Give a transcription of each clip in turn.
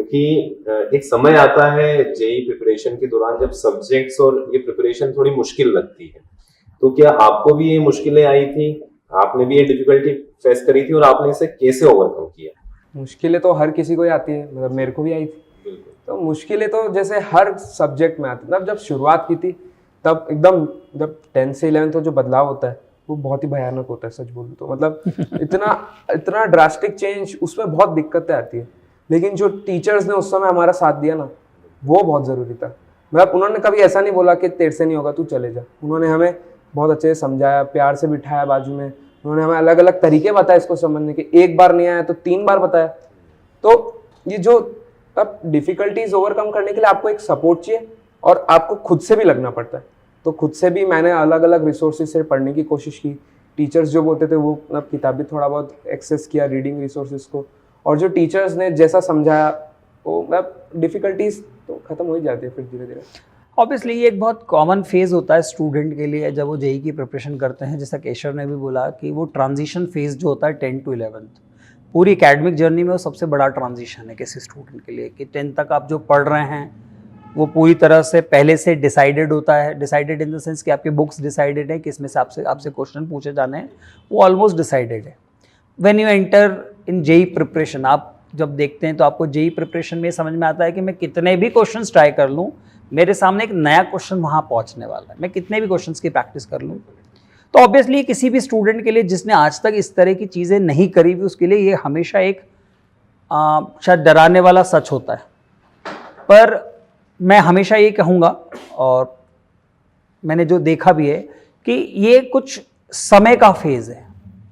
क्योंकि एक समय आता है जेई प्रिपरेशन के दौरान जब सब्जेक्ट्स और ये प्रिपरेशन थोड़ी मुश्किल लगती है। तो क्या आपको भी ये मुश्किलें आई थी, आपने भी ये डिफिकल्टी फेस करी थी और आपने इसे कैसे ओवरकम किया? मुश्किलें तो हर किसी को ही आती है, मतलब मेरे को भी आई थी। तो मुश्किलें तो जैसे हर सब्जेक्ट में आती, मतलब जब शुरुआत की थी तब एकदम, जब 10th से 11th तो जो बदलाव होता है वो बहुत ही भयानक होता है, सच बोलूं तो। मतलब इतना ड्रास्टिक चेंज, उसमें बहुत दिक्कतें आती है। लेकिन जो टीचर्स ने उस समय हमारा साथ दिया ना, वो बहुत ज़रूरी था। मतलब उन्होंने कभी ऐसा नहीं बोला कि तेरे से नहीं होगा, तू चले जा। उन्होंने हमें बहुत अच्छे से समझाया, प्यार से बिठाया बाजू में। उन्होंने हमें अलग अलग तरीके बताए इसको समझने के, एक बार नहीं आया तो 3 बार बताया। तो ये जो अब डिफिकल्टीज ओवरकम करने के लिए आपको एक सपोर्ट चाहिए और आपको खुद से भी लगना पड़ता है। तो खुद से भी मैंने अलग अलग रिसोर्सेज से पढ़ने की कोशिश की। टीचर्स जो बोलते थे वो मतलब किताबी थोड़ा बहुत एक्सेस किया, रीडिंग रिसोर्सेज को। और जो टीचर्स ने जैसा समझाया वो मतलब डिफिकल्टीज तो खत्म हो ही जाती है फिर धीरे धीरे। ऑब्वियसली ये एक बहुत कॉमन फेज़ होता है स्टूडेंट के लिए जब वो जेई की प्रिपरेशन करते हैं। जैसा केशव ने भी बोला कि वो ट्रांजिशन फेज़ जो होता है 10 to 11th, पूरी एकेडमिक जर्नी में वो सबसे बड़ा ट्रांजिशन है किसी स्टूडेंट के लिए। कि 10th तक आप जो पढ़ रहे हैं वो पूरी तरह से पहले से डिसाइडेड होता है। डिसाइडेड इन द सेंस कि आपकी बुक्स डिसाइडेड है कि इसमें से आपसे क्वेश्चन पूछे जाने हैं, वो ऑलमोस्ट डिसाइडेड है। When you enter in JEE preparation, आप जब देखते हैं तो आपको जेई प्रिपरेशन में समझ में आता है कि मैं कितने भी क्वेश्चंस ट्राई कर लूँ, मेरे सामने एक नया क्वेश्चन वहाँ पहुँचने वाला है। मैं कितने भी क्वेश्चंस की प्रैक्टिस कर लूँ, तो ऑब्वियसली किसी भी स्टूडेंट के लिए जिसने आज तक इस तरह की चीज़ें नहीं करी हुई, उसके लिए ये हमेशा एक शायद डराने वाला सच होता है। पर मैं हमेशा ये कहूँगा, और मैंने जो देखा भी है, कि ये कुछ समय का फेज़ है।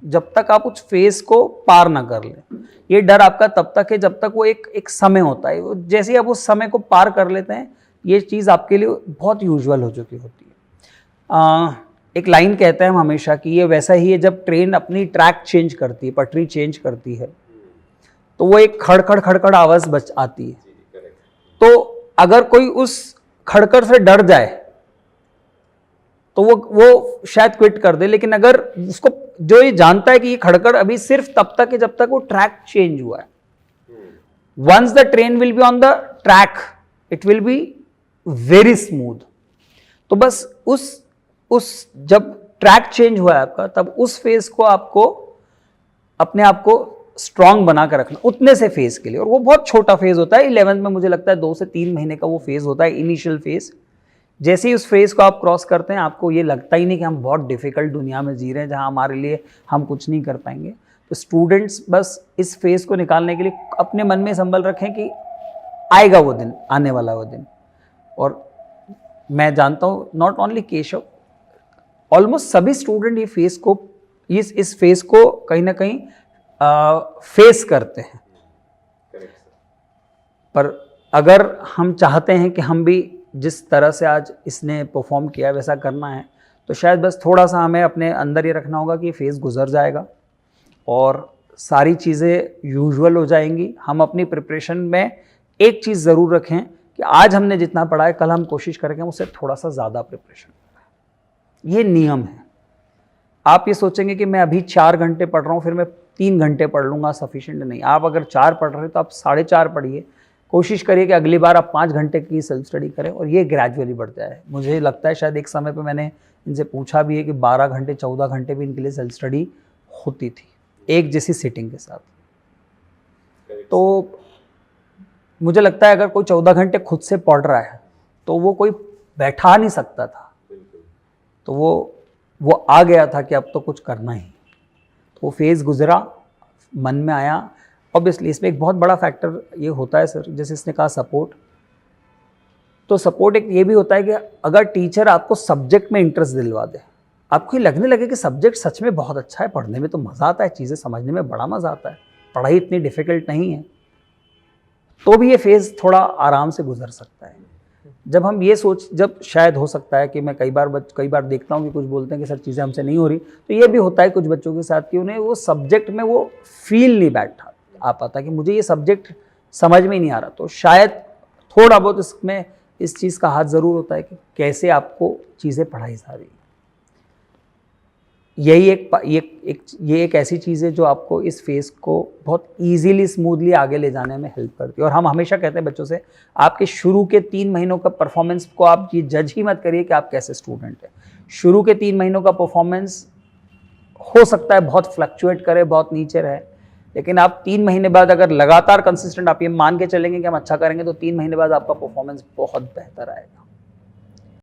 जब तक आप उस फेज़ को पार ना कर लें, ये डर आपका तब तक है जब तक वो एक समय होता है। जैसे ही आप उस समय को पार कर लेते हैं, ये चीज़ आपके लिए बहुत यूजुअल हो चुकी होती है। एक लाइन कहते हैं हम हमेशा कि ये वैसा ही है जब ट्रेन अपनी ट्रैक चेंज करती है, पटरी चेंज करती है, तो वो एक खड़खड़ खड़खड़ आवाज़ बच आती है। तो अगर कोई उस खड़खड़ से डर जाए तो वो शायद क्विट कर दे। लेकिन अगर उसको जो ये जानता है कि ये खड़खड़ अभी सिर्फ तब तक है जब तक वो ट्रैक चेंज हुआ है। Once the train will be on the track, it will be very smooth. तो बस उस जब ट्रैक चेंज हुआ है आपका, तब उस फेज को आपको अपने आप को स्ट्रांग बना कर रखना, उतने से फेज के लिए। और वो बहुत छोटा फेज होता है 11th में, मुझे लगता है 2 से 3 महीने का वो फेज होता है, इनिशियल फेज। जैसे ही उस फेज को आप क्रॉस करते हैं, आपको ये लगता ही नहीं कि हम बहुत डिफिकल्ट दुनिया में जी रहे हैं जहां हमारे लिए हम कुछ नहीं कर पाएंगे। तो स्टूडेंट्स बस इस फेज को निकालने के लिए अपने मन में संभल रखें कि आएगा वो दिन, आने वाला वो दिन। और मैं जानता हूँ नॉट ओनली केशव, ऑलमोस्ट सभी स्टूडेंट ये फेज को, इस फेज को कहीं ना कहीं फेस करते हैं। पर अगर हम चाहते हैं कि हम भी जिस तरह से आज इसने परफॉर्म किया वैसा करना है, तो शायद बस थोड़ा सा हमें अपने अंदर ये रखना होगा कि फेज़ गुजर जाएगा और सारी चीज़ें यूजुअल हो जाएंगी। हम अपनी प्रिपरेशन में एक चीज़ ज़रूर रखें कि आज हमने जितना पढ़ा है, कल हम कोशिश करेंगे उससे थोड़ा सा ज़्यादा प्रिपरेशन करें। ये नियम है। आप ये सोचेंगे कि मैं अभी 4 घंटे पढ़ रहा हूँ, फिर मैं 3 घंटे पढ़ लूँगा, सफिशिएंट नहीं। आप अगर 4 पढ़ रहे हैं तो आप 4.5 पढ़िए। कोशिश करिए कि अगली बार आप 5 घंटे की सेल्फ स्टडी करें और ये ग्रेजुअली बढ़ जाए। मुझे लगता है शायद एक समय पे मैंने इनसे पूछा भी है कि 12 घंटे 14 घंटे भी इनके लिए सेल्फ स्टडी होती थी एक जैसी सिटिंग के साथ। तो मुझे लगता है अगर कोई 14 घंटे खुद से पढ़ रहा है तो वो कोई बैठा नहीं सकता था, तो वो आ गया था कि अब तो कुछ करना ही। तो वो फेज़ गुजरा, मन में आया। ऑब्वियसली इसमें एक बहुत बड़ा फैक्टर ये होता है सर, जैसे इसने कहा सपोर्ट, तो सपोर्ट एक ये भी होता है कि अगर टीचर आपको सब्जेक्ट में इंटरेस्ट दिलवा दे, आपको लगने लगे कि सब्जेक्ट सच में बहुत अच्छा है, पढ़ने में तो मज़ा आता है, चीज़ें समझने में बड़ा मज़ा आता है, पढ़ाई इतनी डिफ़िकल्ट नहीं है, तो भी ये फेज़ थोड़ा आराम से गुजर सकता है। जब हम ये जब शायद हो सकता है कि मैं कई बार देखता हूँ कि कुछ बोलते हैं कि सर चीज़ें हमसे नहीं हो रही, तो ये भी होता है कुछ बच्चों के साथ कि उन्हें वो सब्जेक्ट में वो फील नहीं बैठा आ पाता कि मुझे ये सब्जेक्ट समझ में ही नहीं आ रहा। तो शायद थोड़ा बहुत इसमें इस चीज़ का हाथ ज़रूर होता है कि कैसे आपको चीज़ें पढ़ाई जा रही। यही ये एक ऐसी चीज़ है जो आपको इस फेज़ को बहुत इजीली स्मूथली आगे ले जाने में हेल्प करती है। और हम हमेशा कहते हैं बच्चों से, आपके शुरू के 3 महीनों का परफॉर्मेंस को आप ये जज ही मत करिए कि आप कैसे स्टूडेंट हैं। शुरू के 3 महीनों का परफॉर्मेंस हो सकता है बहुत फ्लक्चुएट करे, बहुत नीचे रहे, लेकिन आप 3 महीने बाद अगर लगातार कंसिस्टेंट आप ये मान के चलेंगे कि हम अच्छा करेंगे, तो 3 महीने बाद आपका परफॉर्मेंस बहुत बेहतर आएगा।